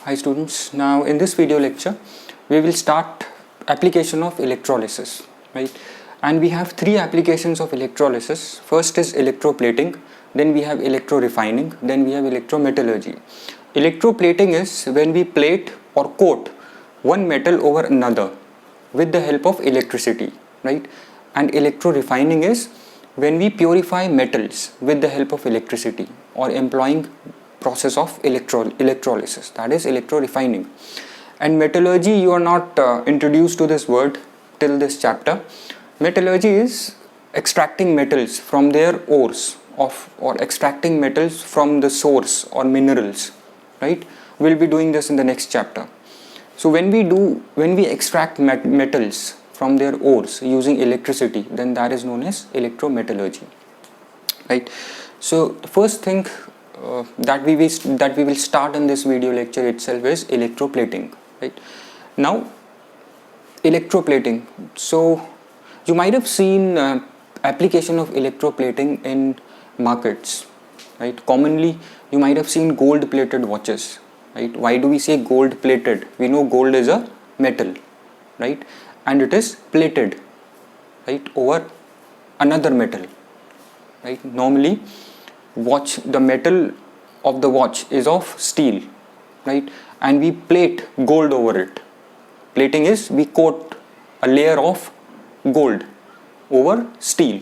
Hi students, now in this video lecture we will start application of electrolysis, right? And we have three applications of electrolysis. First is electroplating, then we have electrorefining, then we have electrometallurgy. Electroplating is when we plate or coat one metal over another with the help of electricity, right? And electrorefining is when we purify metals with the help of electricity or employing process of electrolysis, that is electrorefining. And metallurgy, you are not introduced to this word till this chapter. Metallurgy is extracting metals from their ores or extracting metals from the source or minerals, right? We'll be doing this in the next chapter. So when we extract metals from their ores using electricity, then that is known as electrometallurgy, right? So the first thing that we will start in this video lecture itself is electroplating, right? Now electroplating, so you might have seen application of electroplating in markets, right? Commonly you might have seen gold plated watches, right? Why do we say gold plated? We know gold is a metal, right? And it is plated, right, over another metal, right? Normally the metal of the watch is of steel, right? And we plate gold over it. Plating is we coat a layer of gold over steel,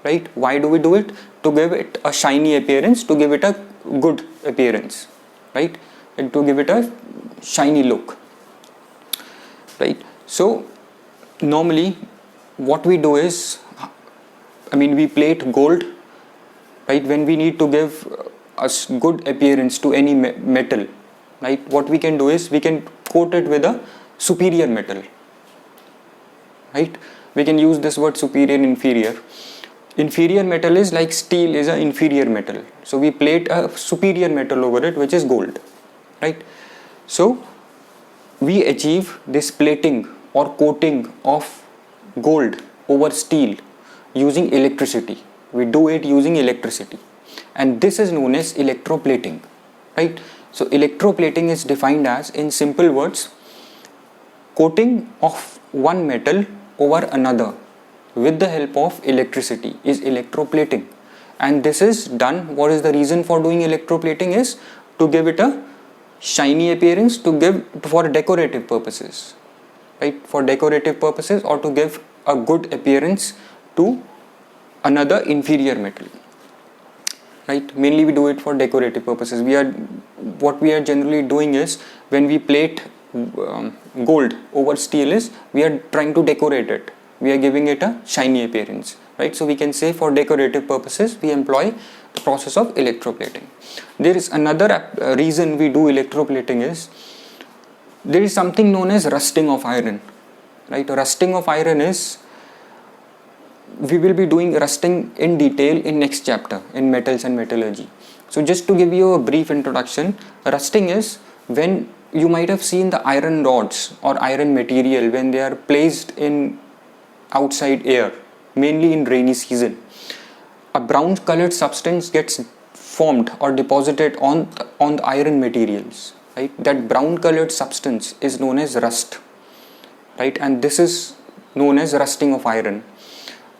right? Why do we do it? To give it a shiny appearance, to give it a good appearance, right? And to give it a shiny look, right? So normally what we do is, we plate gold, right? When we need to give a good appearance to any metal, right? What we can do is we can coat it with a superior metal, right? We can use this word superior, inferior. Inferior metal is like steel is an inferior metal, so we plate a superior metal over it, which is gold, right? So we achieve this plating or coating of gold over steel using electricity. We do it using electricity, and this is known as electroplating, right? So electroplating is defined as, in simple words, coating of one metal over another with the help of electricity is electroplating. And this is done, what is the reason for doing electroplating is to give it a shiny appearance, to give for decorative purposes, right? For decorative purposes, or to give a good appearance to another inferior metal, right? Mainly we do it for decorative purposes. What we are generally doing is, when we plate gold over steel, is we are trying to decorate it, we are giving it a shiny appearance, right? So we can say for decorative purposes we employ the process of electroplating. There is another reason we do electroplating is, there is something known as rusting of iron, right? Rusting of iron is, we will be doing rusting in detail in next chapter in metals and metallurgy. So just to give you a brief introduction, rusting is when you might have seen the iron rods or iron material when they are placed in outside air, mainly in rainy season. A brown colored substance gets formed or deposited on the iron materials, right? That brown colored substance is known as rust, right? And this is known as rusting of iron,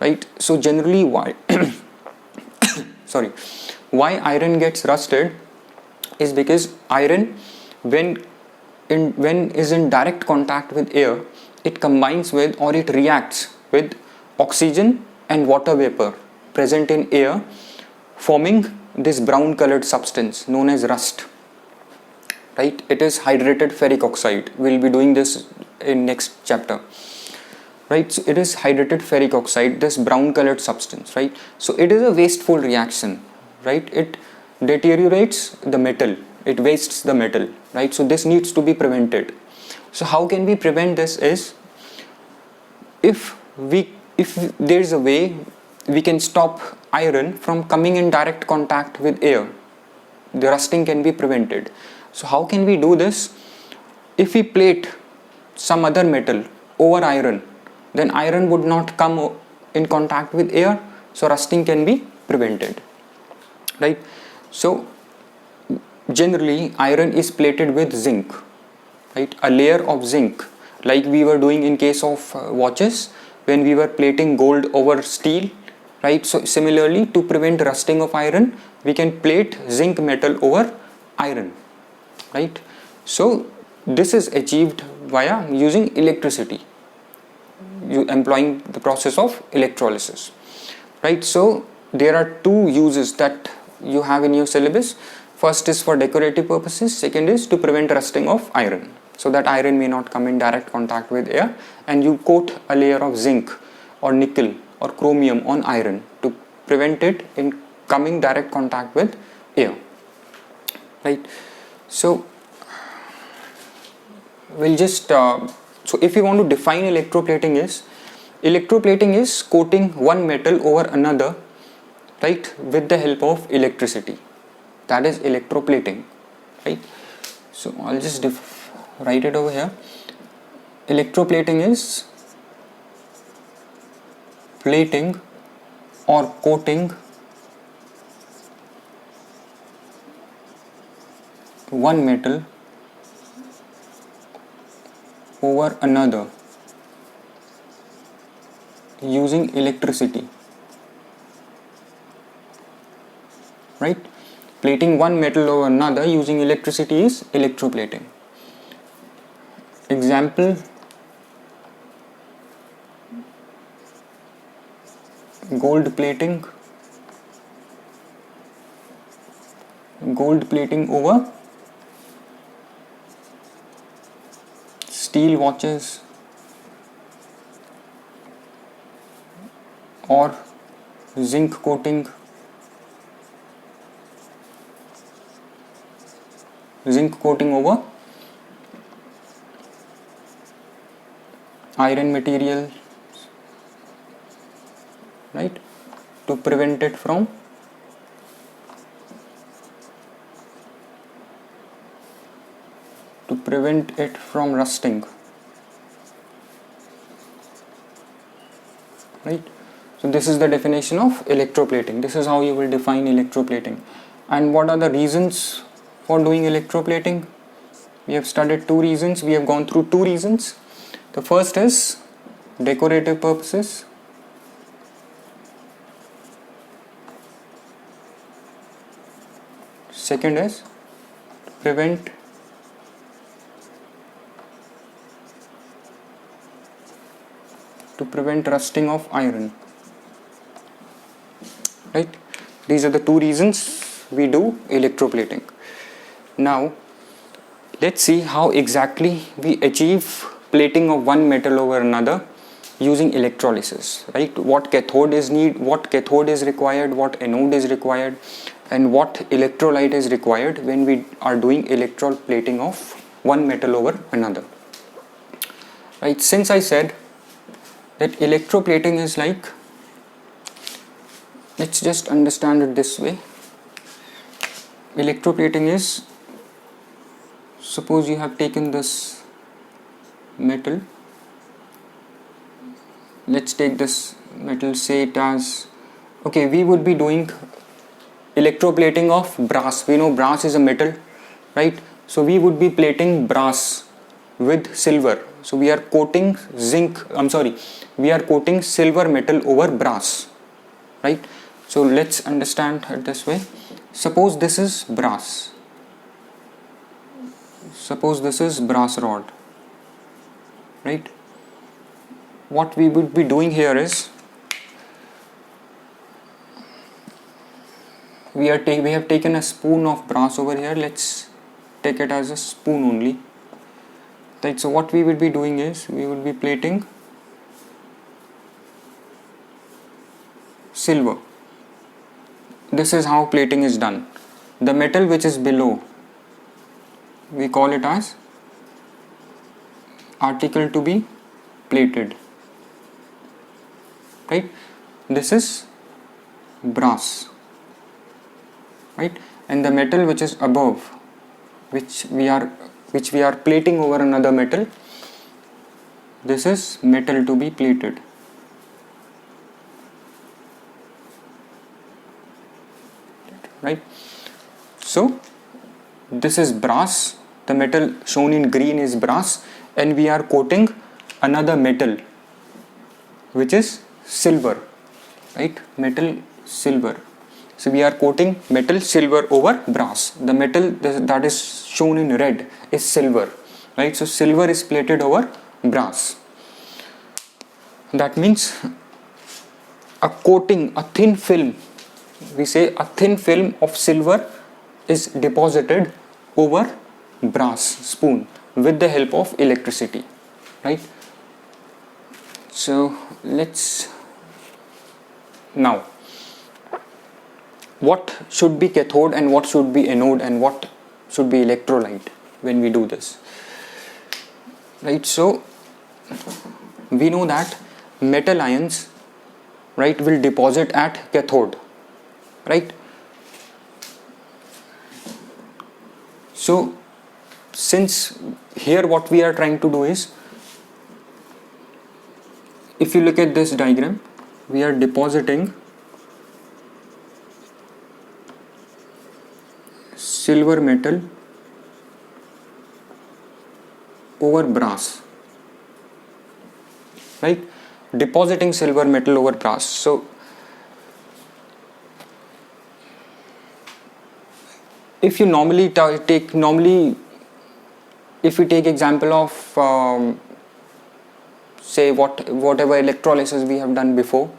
right? So generally why why iron gets rusted is because iron, when is in direct contact with air, it combines with, or it reacts with, oxygen and water vapor present in air, forming this brown colored substance known as rust, right? It is hydrated ferric oxide. We'll be doing this in next chapter, right? So it is hydrated ferric oxide, this brown colored substance, right? So it is a wasteful reaction, right? It deteriorates the metal, it wastes the metal, right? So this needs to be prevented. So how can we prevent this is, if there is a way we can stop iron from coming in direct contact with air, the rusting can be prevented. So how can we do this? If we plate some other metal over iron, then iron would not come in contact with air, so rusting can be prevented, right? So generally iron is plated with zinc, right? A layer of zinc, like we were doing in case of watches when we were plating gold over steel, right? So similarly, to prevent rusting of iron, we can plate zinc metal over iron, right? So this is achieved via using electricity, you employing the process of electrolysis, right? So there are two uses that you have in your syllabus. First is for decorative purposes, second is to prevent rusting of iron, so that iron may not come in direct contact with air, and you coat a layer of zinc or nickel or chromium on iron to prevent it in coming direct contact with air, right? So we'll just so if you want to define electroplating is coating one metal over another, right, with the help of electricity. That is electroplating, right? So I'll just write it over here. Electroplating is plating or coating one metal over another using electricity, right? Plating one metal over another using electricity is electroplating. Example: gold plating over steel watches, or zinc coating over iron material, right, to prevent it from rusting, right? So this is the definition of electroplating. This is how you will define electroplating. And what are the reasons for doing electroplating? We have studied two reasons. We have gone through two reasons. The first is decorative purposes. Second is prevent rusting of iron, right? These are the two reasons we do electroplating. Now let's see how exactly we achieve plating of one metal over another using electrolysis, right? What cathode is required, what anode is required, and what electrolyte is required when we are doing electroplating of one metal over another, right? Since I said that electroplating is like, let's just understand it this way. Electroplating is, suppose you have taken this metal, let's take this metal, say it as, okay, we would be doing electroplating of brass. We know brass is a metal, right? So we would be plating brass with silver. So we are coating silver metal over brass, right? So let's understand it this way. Suppose this is brass. Suppose this is brass rod, right? What we would be doing here is, we have taken a spoon of brass over here. Let's take it as a spoon only, right? So what we would be doing is, we would be plating silver. This is how plating is done. The metal which is below, we call it as article to be plated, right? This is brass, right? And the metal which is above, which we are plating over another metal, this is metal to be plated, right? So this is brass, the metal shown in green is brass, and we are coating another metal which is silver, right? Metal silver. So we are coating metal silver over brass. The metal that is shown in red is silver, right? So silver is plated over brass. That means a coating, a thin film, we say a thin film of silver is deposited over brass spoon with the help of electricity, right? So let's now, what should be cathode and what should be anode and what should be electrolyte when we do this, right? So we know that metal ions, right, will deposit at cathode, right? So since here what we are trying to do is, if you look at this diagram, we are depositing silver metal over brass, right? Depositing silver metal over brass. So if you normally if we take example of say whatever electrolysis we have done before,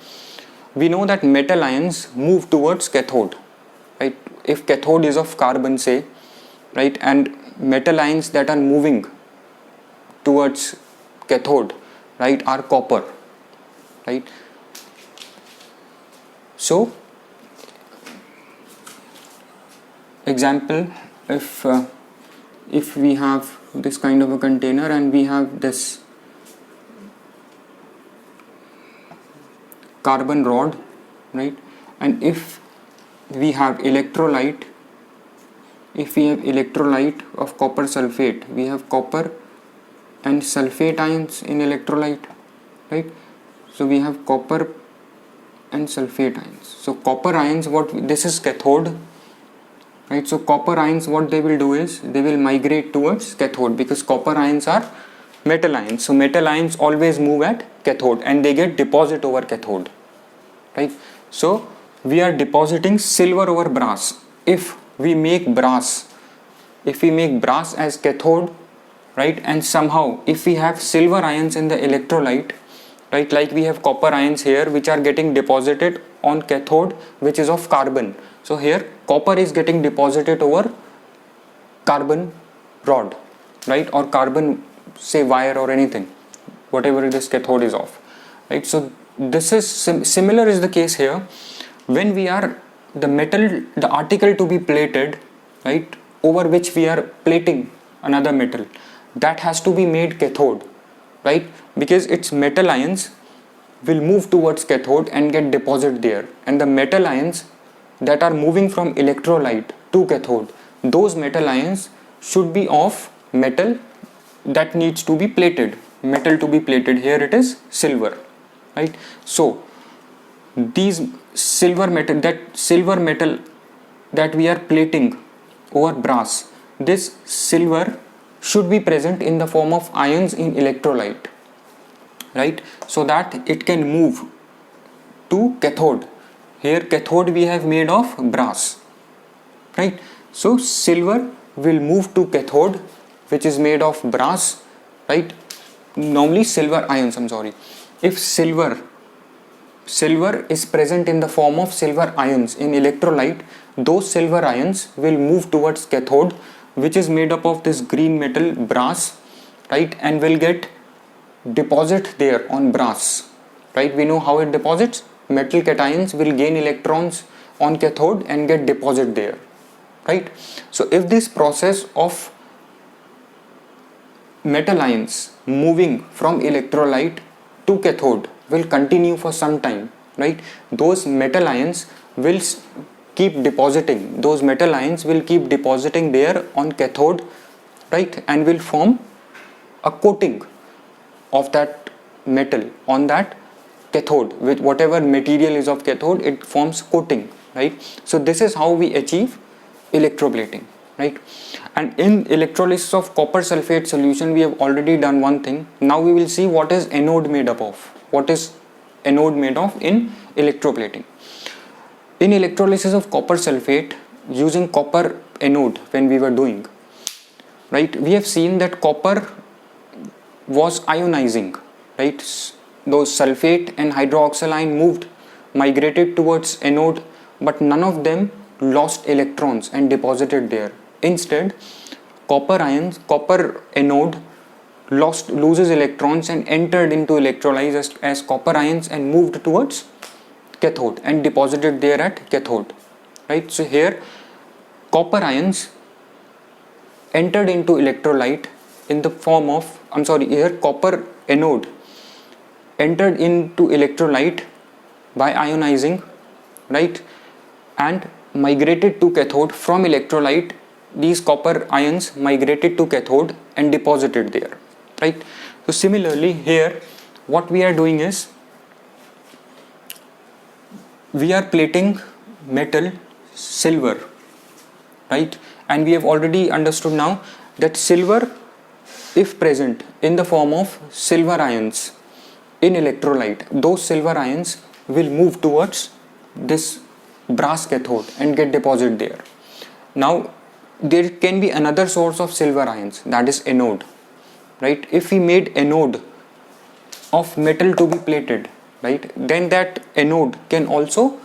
we know that metal ions move towards cathode, right? If cathode is of carbon, say, right, and metal ions that are moving towards cathode, right, are copper, right? So example, if we have this kind of a container and we have this carbon rod, right, and if we have electrolyte, of copper sulfate, we have copper and sulfate ions in electrolyte, right? So we have copper and sulfate ions. So copper ions, this is cathode, right? So copper ions, what they will do is they will migrate towards cathode, because copper ions are metal ions. So metal ions always move at cathode and they get deposit over cathode, right? So we are depositing silver over brass. If we make brass as cathode, right, and somehow if we have silver ions in the electrolyte, right, like we have copper ions here which are getting deposited on cathode which is of carbon. So here copper is getting deposited over carbon rod, right, or carbon, say, wire or anything, whatever this cathode is of, right? So this is similar is the case here. When we are the article to be plated, right, over which we are plating another metal, that has to be made cathode, right, because its metal ions will move towards cathode and get deposited there, and the metal ions that are moving from electrolyte to cathode, those metal ions should be of metal that needs to be plated, here it is silver, right? So these silver metal that we are plating over brass, this silver should be present in the form of ions in electrolyte, right, so that it can move to cathode. Here cathode we have made of brass, right? So silver will move to cathode which is made of brass, right? Normally silver ions, if silver is present in the form of silver ions in electrolyte, those silver ions will move towards cathode which is made up of this green metal brass, right, and will get deposit there on brass, right? We know how it deposits. Metal cations will gain electrons on cathode and get deposit there, right? So if this process of metal ions moving from electrolyte to cathode will continue for some time, right, those metal ions will keep depositing there on cathode, right, and will form a coating of that metal on that cathode. With whatever material is of cathode, it forms coating, right? So this is how we achieve electroplating. right? And in electrolysis of copper sulfate solution we have already done one thing. Now we will see what is anode made up of. What is anode made of in electroplating? In electrolysis of copper sulfate using copper anode, when we were doing, right, we have seen that copper was ionizing, right? Those sulfate and hydroxyl moved, migrated towards anode, but none of them lost electrons and deposited there. Instead, copper anode loses electrons and entered into electrolyze as copper ions and moved towards cathode and deposited there at cathode, right? So here copper ions entered into electrolyte in the form of, here copper anode entered into electrolyte by ionizing, right, and migrated to cathode. From electrolyte these copper ions migrated to cathode and deposited there, right? So similarly here what we are doing is we are plating metal silver, right? And we have already understood now that silver, if present in the form of silver ions in electrolyte, those silver ions will move towards this brass cathode and get deposited there. Now there can be another source of silver ions, that is anode, right? If we made anode of metal to be plated, right, then that anode can also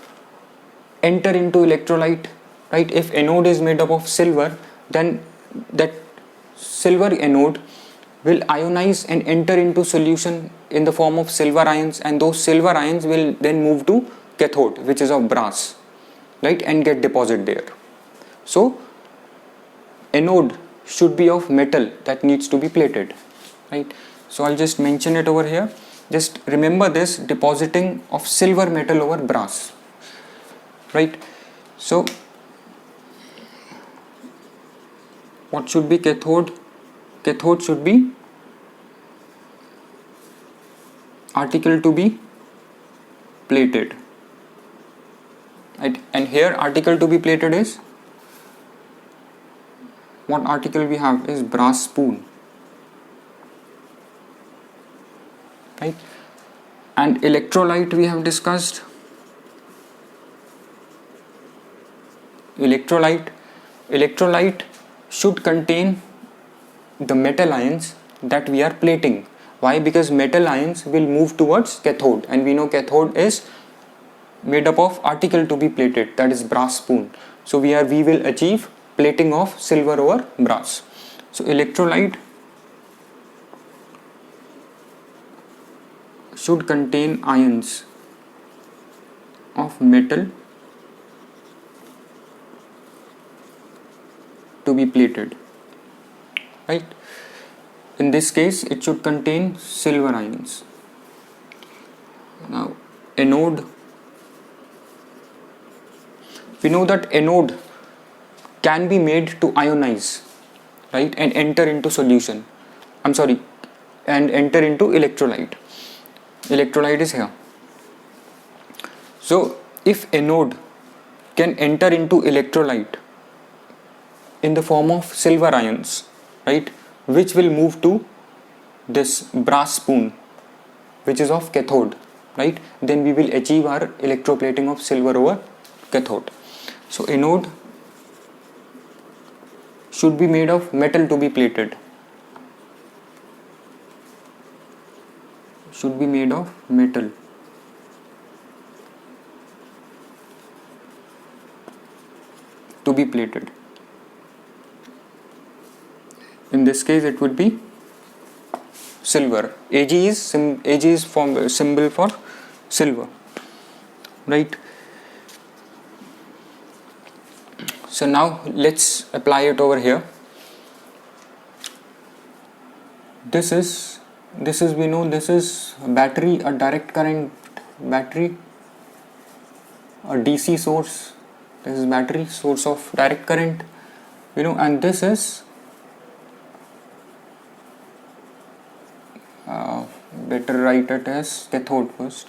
enter into electrolyte, right? If anode is made up of silver, then that silver anode will ionize and enter into solution in the form of silver ions, and those silver ions will then move to cathode, which is of brass, right, and get deposited there. So anode should be of metal that needs to be plated, right? So I'll just mention it over here. Just remember this, depositing of silver metal over brass, right? So what should be cathode? Cathode should be article to be plated, right? And here article to be plated is, what article we have is brass spoon, right? And electrolyte we have discussed. Electrolyte should contain the metal ions that we are plating. Why? Because metal ions will move towards cathode, and we know cathode is made up of article to be plated, that is brass spoon. So we will achieve plating of silver over brass. So electrolyte should contain ions of metal to be plated, right? In this case it should contain silver ions. Now anode, we know that anode can be made to ionize, right, and enter into solution, and enter into electrolyte. Electrolyte is here. So if anode can enter into electrolyte in the form of silver ions, right, which will move to this brass spoon, which is of cathode, right, then we will achieve our electroplating of silver over cathode. So anode should be made of metal to be plated. Should be made of metal to be plated. In this case it would be silver. Ag is symbol for silver, right? So now let's apply it over here. This is we know this is a battery, a direct current battery, a DC source. This is battery, source of direct current, and this is better write it as cathode first.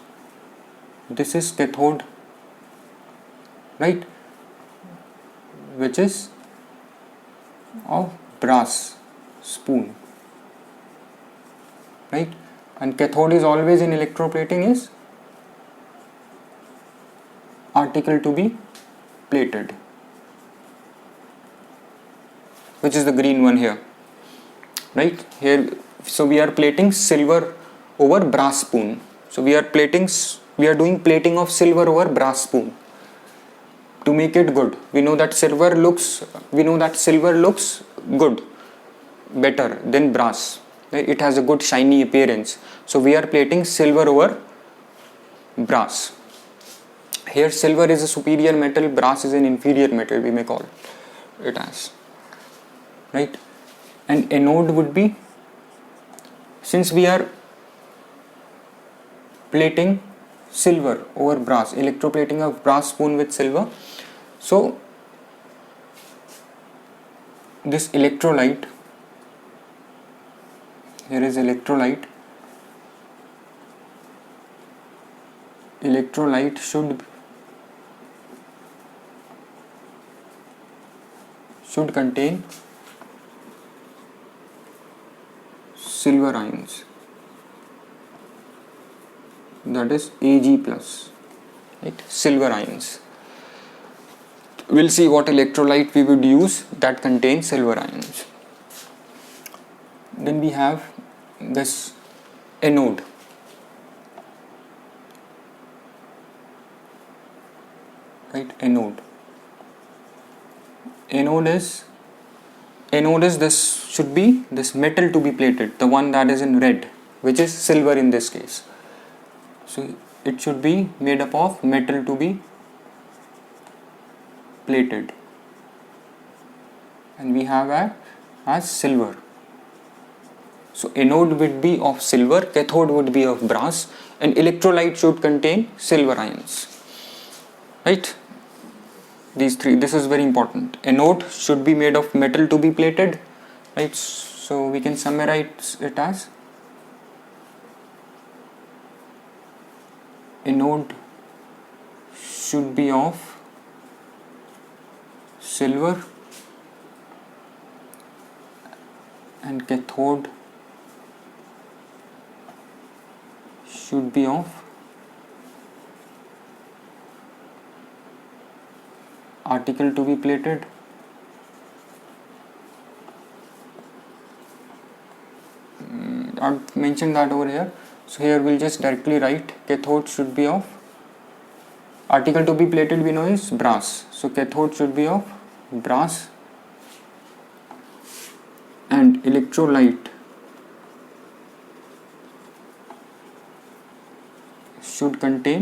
This is cathode, right, which is of brass spoon, right? And cathode is always in electroplating is article to be plated, which is the green one here, right? Here, so we are plating silver over brass spoon. So we are doing plating of silver over brass spoon to make it good. We know that silver looks good, better than brass. Right? It has a good shiny appearance. So we are plating silver over brass. Here silver is a superior metal, brass is an inferior metal, we may call it as. Right? And anode would be, since we are plating silver over brass, electroplating of brass spoon with silver, so this electrolyte, here is electrolyte should contain silver ions, that is Ag plus, right? Silver ions. We'll see what electrolyte we would use that contains silver ions. Then we have this anode. Right, anode is this, should be this metal to be plated, the one that is in red, which is silver in this case. So it should be made up of metal to be plated, and we have as silver. So anode would be of silver, cathode would be of brass, and electrolyte should contain silver ions. Right? These three, this is very important. Anode should be made of metal to be plated. Right? So we can summarize it as anode should be of silver and cathode should be of article to be plated. I've mentioned that over here. So here we'll just directly write cathode should be of article to be plated, we know is brass. So cathode should be of brass, and electrolyte should contain